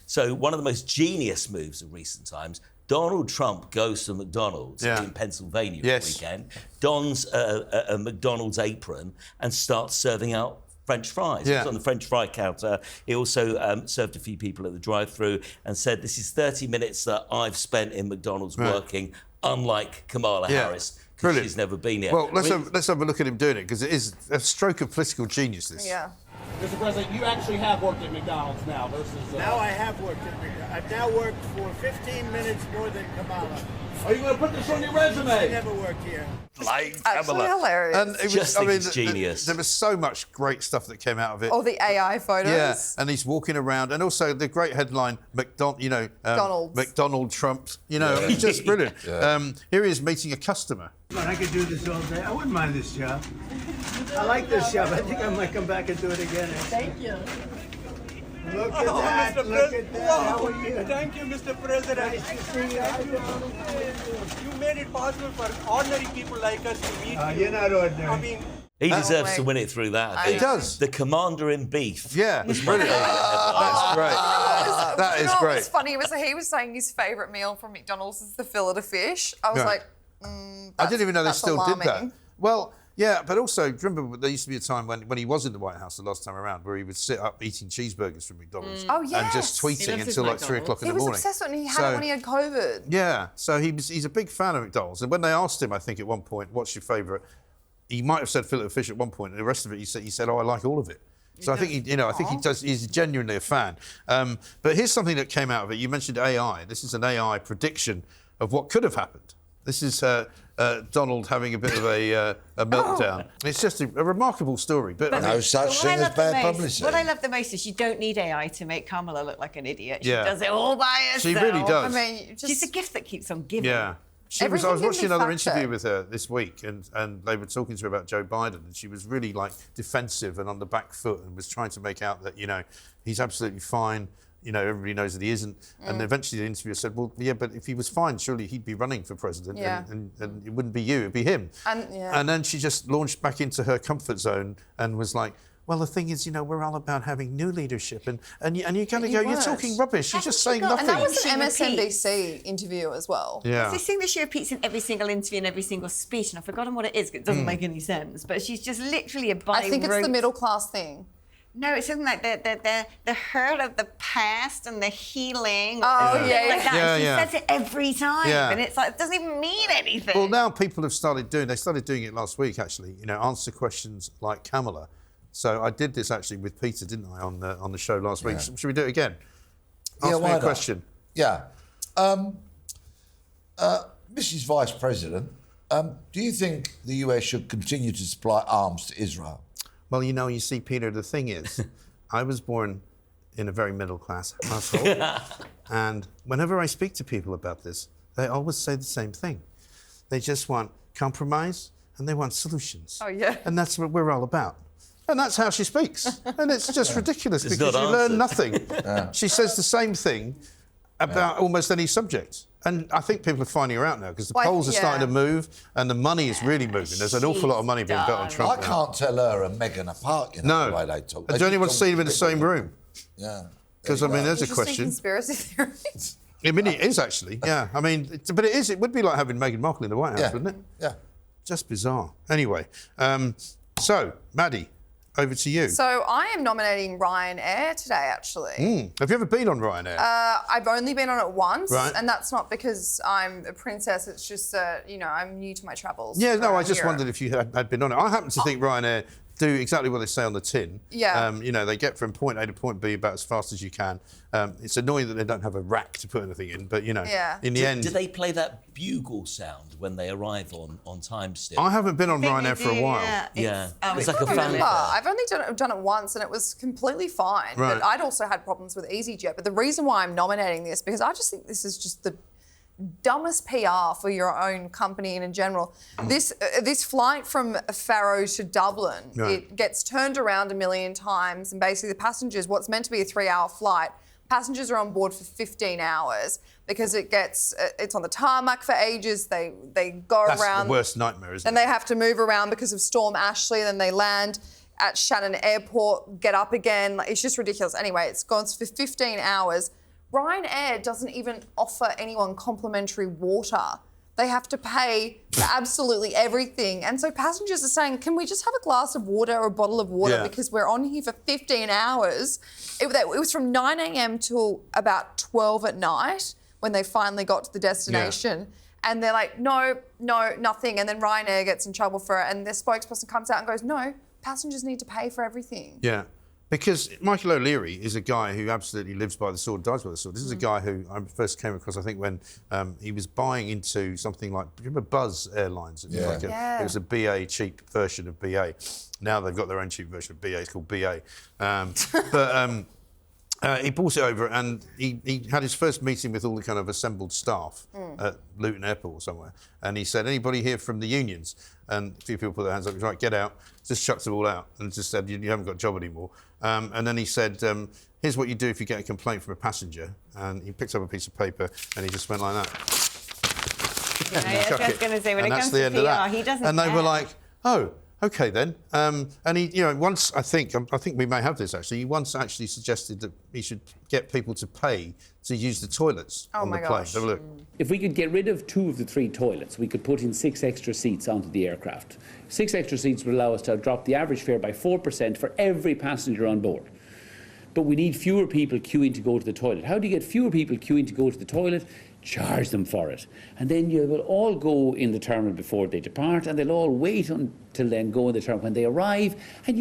So one of the most genius moves of recent times, Donald Trump goes to McDonald's in Pennsylvania for the weekend, dons a McDonald's apron and starts serving out French fries. He was on the French fry counter. He also served a few people at the drive-thru and said, this is 30 minutes that I've spent in McDonald's working, unlike Kamala Harris, because she's never been here. Well, let's have a look at him doing it, because it is a stroke of political genius, this. Yeah. Mr. President, you actually have worked at McDonald's now versus... Now I have worked at McDonald's. I've now worked for 15 minutes more than Kamala. Are you going to put this on your resume? I never worked here. Actually hilarious. And it was, genius. There was so much great stuff that came out of it. All the AI photos. Yeah, and he's walking around, and also the great headline, McDonald Trump. You know, it's just brilliant. Here he is meeting a customer. I could do this all day. I wouldn't mind this job. I like this job. I think I might come back and do it again. Thank you. Look at that. Mr. Look at that. How are you? Thank you, Mr. President. Nice to see you. You made it possible for ordinary people like us to meet you. You're not ordinary. I mean... He deserves to win it through that. I think. He does. The commander in beef. Yeah, it's brilliant. That's great. That is great. What's funny was he was saying his favourite meal from McDonald's is the fillet of fish. I was like, I didn't even know they still did that. Well, yeah, but also, do you remember there used to be a time when he was in the White House the last time around where he would sit up eating cheeseburgers from McDonald's and just tweeting until like 3 o'clock in the morning. He was obsessed with it and he had it when he had COVID. Yeah, so he's a big fan of McDonald's. And when they asked him, I think at one point, what's your favourite? He might have said fillet of fish at one point, and the rest of it he said, oh, I like all of it. So I think he does. He's genuinely a fan. But here's something that came out of it. You mentioned AI. This is an AI prediction of what could have happened. This is Donald having a bit of a meltdown. It's just a remarkable story. But no such thing as bad publicity. What I love the most is you don't need AI to make Kamala look like an idiot. She does it all by herself. She really does. I mean, she's a gift that keeps on giving. Yeah. I was watching another interview with her this week, and they were talking to her about Joe Biden, and she was really like defensive and on the back foot, and was trying to make out that he's absolutely fine. Everybody knows that he isn't. And eventually the interviewer said, well, yeah, but if he was fine, surely he'd be running for president, and it wouldn't be you, it'd be him. And then she just launched back into her comfort zone and was like, well, the thing is, we're all about having new leadership, and you're going to go, you're talking rubbish, you're just saying nothing. And that was an MSNBC interview as well. Yeah. It's this thing that she repeats in every single interview and every single speech, and I've forgotten what it is, because it doesn't make any sense, but she's just literally a by I think it's the middle class thing. No, it's something like the hurt of the past and the healing. Oh, Like that. She says it every time, and it's like, it doesn't even mean anything. Well, now people have started doing it last week, actually, answer questions like Kamala. So I did this actually with Peter, didn't I, on the show last week? Should we do it again? Ask me a question. Yeah. Mrs. Vice President, do you think the US should continue to supply arms to Israel? Well, you see, Peter, the thing is, I was born in a very middle-class household, and whenever I speak to people about this, they always say the same thing. They just want compromise, and they want solutions. Oh, yeah. And that's what we're all about. And that's how she speaks. And it's just ridiculous It's because not you learn answered. nothing. She says the same thing about almost any subject. And I think people are finding her out now because the polls are starting to move and the money is really moving. There's an awful lot of money being bet on Trump I can't tell her and Meghan apart, you know, the way they talk. And do anyone see them in the same room? Yeah. Because, I mean, there's a question. Conspiracy theories. I mean, it is actually, yeah. I mean, but it is. It would be like having Meghan Markle in the White House, wouldn't it? Yeah. Just bizarre. Anyway, so, Maddie, over to you. So I am nominating Ryanair today, actually. Have you ever been on Ryanair? I've only been on it once, Right. and that's not because I'm a princess. It's just, you know, I'm new to my travels. Yeah, no, I just Europe. wondered if you had been on it. I happen to think Ryanair do exactly what they say on the tin. Yeah. You know, they get from point A to point B about as fast as you can. It's annoying that they don't have a rack to put anything in, but, you know, in the end... Do they play that bugle sound when they arrive on time still? I haven't been on Ryanair for a while. Yeah. I It's like a remember. fanfare. I've only done it once, and it was completely fine. Right. But I'd also had problems with EasyJet. But the reason why I'm nominating this, because I just think this is just the dumbest PR for your own company and in general. This flight from Faro to Dublin, it gets turned around a million times, and basically the passengers, what's meant to be a 3-hour flight, passengers are on board for 15 hours because it's on the tarmac for ages. They go That's around. the worst nightmare, isn't Then they have to move around because of Storm Ashley. Then they land at Shannon Airport, get up again. Like, it's just ridiculous. Anyway, it's gone for 15 hours. Ryanair doesn't even offer anyone complimentary water. They have to pay for absolutely everything. And so passengers are saying, can we just have a glass of water or a bottle of water because we're on here for 15 hours. It was from 9 a.m. till about 12 at night when they finally got to the destination. Yeah. And they're like, no, nothing. And then Ryanair gets in trouble for it. And their spokesperson comes out and goes, no, passengers need to pay for everything. Yeah. Because Michael O'Leary is a guy who absolutely lives by the sword, dies by the sword. This is a guy who I first came across, I think, when he was buying into something like, do you remember Buzz Airlines? It was it was a BA cheap version of BA. Now they've got their own cheap version of BA. It's called BA. He bought it over and he had his first meeting with all the kind of assembled staff at Luton Airport or somewhere. And he said, anybody here from the unions? And a few people put their hands up. He was right, get out. Just chucked them all out and just said, you haven't got a job anymore. And then he said, here's what you do if you get a complaint from a passenger. And he picked up a piece of paper and he just went like that. I was just going to say, when it comes to PR, he doesn't And they care. were like, oh, OK then. And he, you know, once I think we may have this actually. He once actually suggested that he should get people to pay to use the toilets on the plane. Have a look. If we could get rid of 2 of the 3 toilets, we could put in 6 extra seats onto the aircraft. 6 extra seats would allow us to drop the average fare by 4% for every passenger on board. But we need fewer people queuing to go to the toilet. How do you get fewer people queuing to go to the toilet? Charge them for it. And then you will all go in the terminal before they depart, and they'll all wait until then go in the terminal when they arrive. And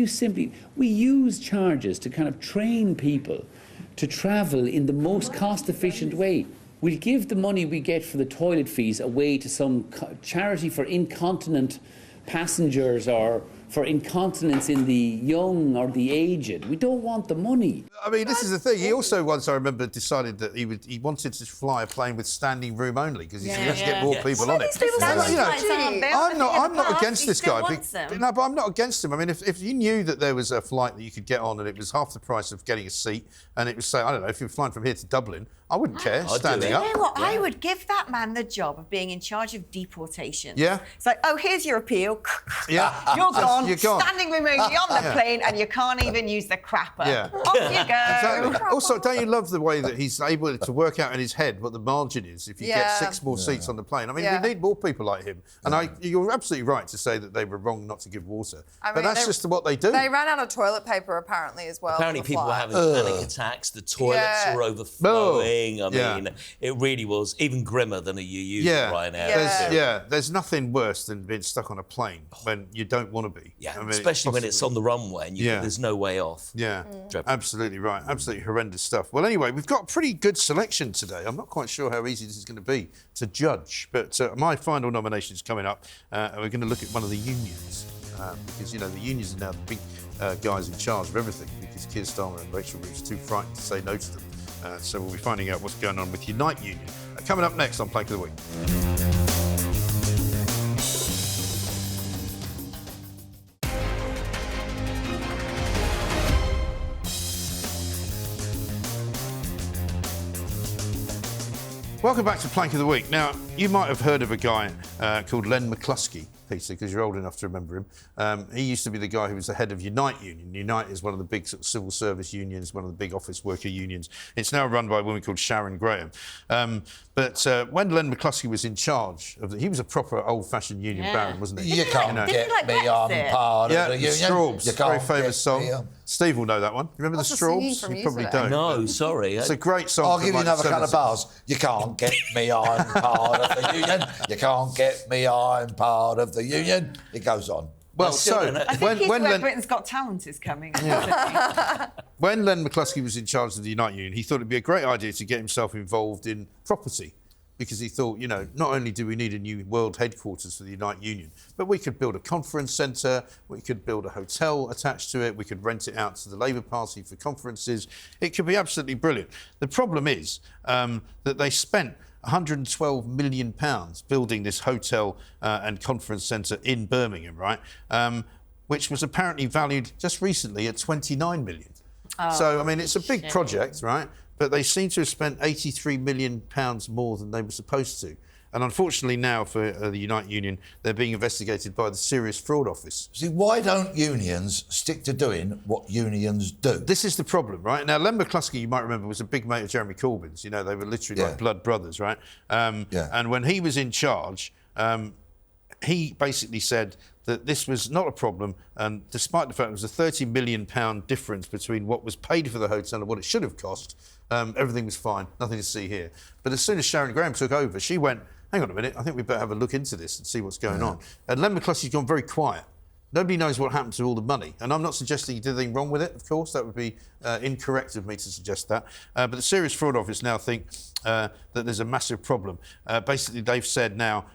we use charges to kind of train people to travel in the most cost-efficient way. We'll give the money we get for the toilet fees away to some charity for incontinent passengers or for incontinence in the young or the aged. We don't want the money. I mean, this is the thing. He also once, I remember, decided that he wanted to fly a plane with standing room only because he said, let's get more people on it. I'm not against this guy. No, but I'm not against him. I mean, if you knew that there was a flight that you could get on and it was half the price of getting a seat, and it was, say, I don't know, if you're flying from here to Dublin, I wouldn't care standing up. You know what? I would give that man the job of being in charge of deportation. Yeah. It's like, oh, here's your appeal. Yeah. You're gone. You're gone. Standing room only on the plane, and you can't even use the crapper. Yeah. Off you go. Exactly. Also, don't you love the way that he's able to work out in his head what the margin is if you get 6 more seats on the plane? I mean, we need more people like him. And you're absolutely right to say that they were wrong not to give water. But that's just what they do. They ran out of toilet paper apparently as well. Apparently people were having panic attacks. The toilets were overflowing. I mean, it really was even grimmer than a UU Ryanair. There's nothing worse than being stuck on a plane when you don't want to be. Yeah, I mean, especially when it's on the runway and there's no way off. Yeah, absolutely right. Absolutely horrendous stuff. Well, anyway, we've got a pretty good selection today. I'm not quite sure how easy this is going to be to judge, but my final nomination is coming up, and we're going to look at one of the unions, because, you know, the unions are now the big guys in charge of everything, because Keir Starmer and Rachel Reeves are too frightened to say no to them. So we'll be finding out what's going on with Unite Union. Coming up next on Plank of the Week. Welcome back to Plank of the Week. Now, you might have heard of a guy called Len McCluskey, Peter, because you're old enough to remember him. He used to be the guy who was the head of Unite Union. Unite is one of the big sort of civil service unions, one of the big office worker unions. It's now run by a woman called Sharon Graham. But when Len McCluskey was in charge of he was a proper old-fashioned union baron, wasn't he? You can't get me on part of the union. Straubs, You can't very famous song. Steve will know that one. Remember the Straubs? You probably don't. No, sorry. It's a great song. I'll give you another couple of bars. You can't get me on part of the union. You can't get me on part of the union. It goes on. Well, so I think when Britain's Got Talent is coming. When Len McCluskey was in charge of the Unite Union, he thought it'd be a great idea to get himself involved in property, because he thought, you know, not only do we need a new world headquarters for the Unite Union, but we could build a conference centre, we could build a hotel attached to it, we could rent it out to the Labour Party for conferences. It could be absolutely brilliant. The problem is that they spent £112 million building this hotel and conference centre in Birmingham, right? Which was apparently valued just recently at £29 million. So, I mean, it's a big project, right? But they seem to have spent £83 million more than they were supposed to. And unfortunately now for the Unite Union, they're being investigated by the Serious Fraud Office. See, why don't unions stick to doing what unions do? This is the problem, right? Now, Len McCluskey, you might remember, was a big mate of Jeremy Corbyn's. You know, they were literally like blood brothers, right? And when he was in charge, he basically said that this was not a problem, and despite the fact it was a £30 million difference between what was paid for the hotel and what it should have cost, everything was fine, nothing to see here. But as soon as Sharon Graham took over, she went, hang on a minute, I think we better have a look into this and see what's going on. And Len McCluskey's gone very quiet. Nobody knows what happened to all the money. And I'm not suggesting he did anything wrong with it, of course. That would be incorrect of me to suggest that. But the Serious Fraud Office now think that there's a massive problem. Basically, they've said now,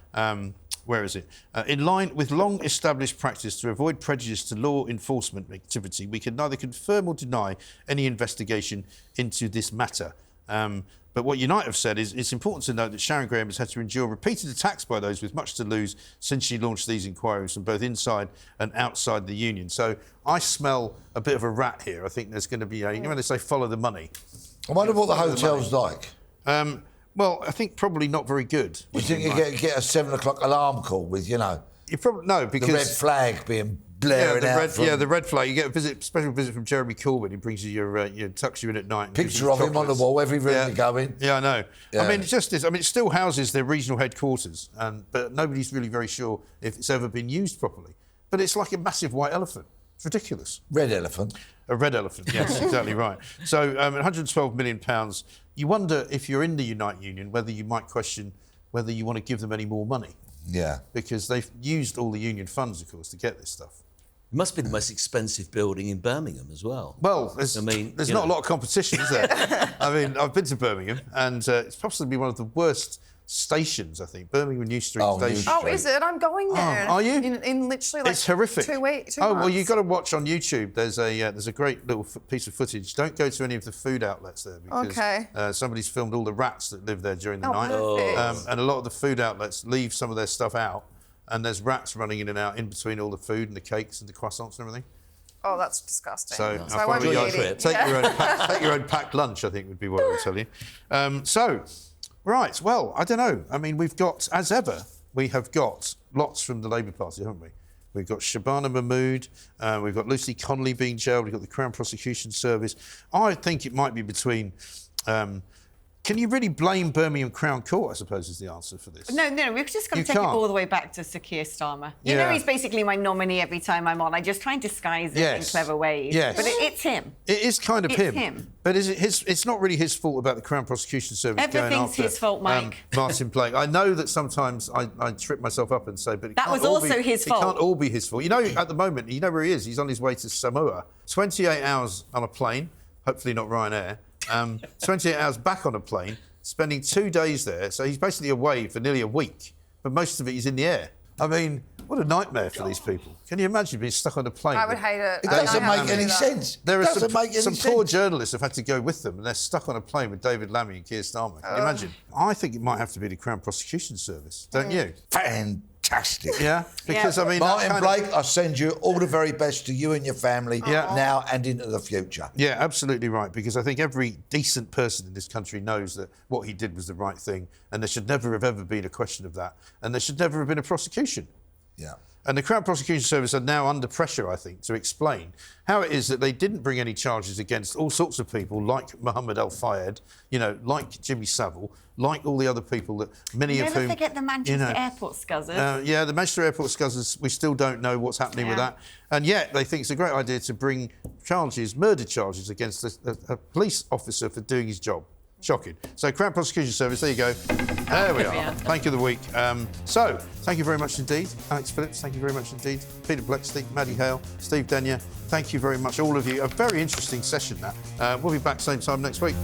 where is it? In line with long-established practice to avoid prejudice to law enforcement activity, we can neither confirm or deny any investigation into this matter. But what Unite have said is it's important to note that Sharon Graham has had to endure repeated attacks by those with much to lose since she launched these inquiries from both inside and outside the union. So I smell a bit of a rat here. I think there's going to be you know when they say follow the money. I wonder what the hotel's like. Well, I think probably not very good. You think you get a 7 o'clock alarm call with, you know... You probably... No, because... The red flag being blaring out. The red flag. You get a special visit from Jeremy Corbyn. He brings you tucks you in at night. Picture of him on the wall, every room you go in. Yeah, I know. Yeah. I mean, it just is. I mean, it still houses their regional headquarters, but nobody's really very sure if it's ever been used properly. But it's like a massive white elephant. It's ridiculous. Red elephant. A red elephant, yes, exactly right. So £112 million, you wonder if you're in the Unite Union whether you might question whether you want to give them any more money. Yeah. Because they've used all the union funds, of course, to get this stuff. It must be the most expensive building in Birmingham as well. Well, there's not a lot of competition, is there? I mean, I've been to Birmingham, and it's possibly one of the worst stations, I think. Birmingham New Street Station. Oh, is it? I'm going there. Are you? In literally like it's horrific. 2 weeks. Well, you've got to watch on YouTube. There's a great little piece of footage. Don't go to any of the food outlets there because somebody's filmed all the rats that live there during the night. And a lot of the food outlets leave some of their stuff out, and there's rats running in and out in between all the food and the cakes and the croissants and everything. Oh, that's disgusting. So I won't be eating. Take your own packed lunch, I think would be what I would tell you. Right, well, I don't know. I mean, we've got, as ever, we have got lots from the Labour Party, haven't we? We've got Shabana Mahmood, we've got Lucy Connolly being jailed, we've got the Crown Prosecution Service. I think it might be between... can you really blame Birmingham Crown Court, I suppose, is the answer for this? No, we've just got to take it all the way back to Sir Keir Starmer. You know he's basically my nominee every time I'm on. I just try and disguise it in clever ways. Yes. But it's him. It is kind of him. It's him. But is it it's not really his fault about the Crown Prosecution Service going after... Everything's his fault, Mike. Martyn Blake. I know that sometimes I trip myself up and say, but it that was also his fault. It can't all be his fault. You know, at the moment, you know where he is? He's on his way to Samoa. 28 hours on a plane, hopefully not Ryanair. 28 hours back on a plane, spending 2 days there. So he's basically away for nearly a week, but most of it he's in the air. I mean, what a nightmare for these people. Can you imagine being stuck on a plane? I would hate it. It doesn't make any sense. There are some poor journalists have had to go with them, and they're stuck on a plane with David Lammy and Keir Starmer. Can you imagine? I think it might have to be the Crown Prosecution Service, don't you? Fantastic. fantastic. Yeah, because, I mean... Martyn Blake, I send you all the very best to you and your family now and into the future. Yeah, absolutely right, because I think every decent person in this country knows that what he did was the right thing, and there should never have ever been a question of that, and there should never have been a prosecution. Yeah. And the Crown Prosecution Service are now under pressure, I think, to explain how it is that they didn't bring any charges against all sorts of people like Mohammed Al-Fayed, you know, like Jimmy Savile, like all the other people that many of whom... Never forget the Manchester Airport scuzzers. Yeah, the Manchester Airport scuzzers, we still don't know what's happening with that. And yet they think it's a great idea to bring charges, murder charges, against a police officer for doing his job. Shocking. So, Crown Prosecution Service, there you go. There we are. Thank you of the week. So, thank you very much indeed. Alex Phillips, thank you very much indeed. Peter Bleksley, Maddie, Hale, Steve Denyer, thank you very much, all of you. A very interesting session, that. We'll be back same time next week.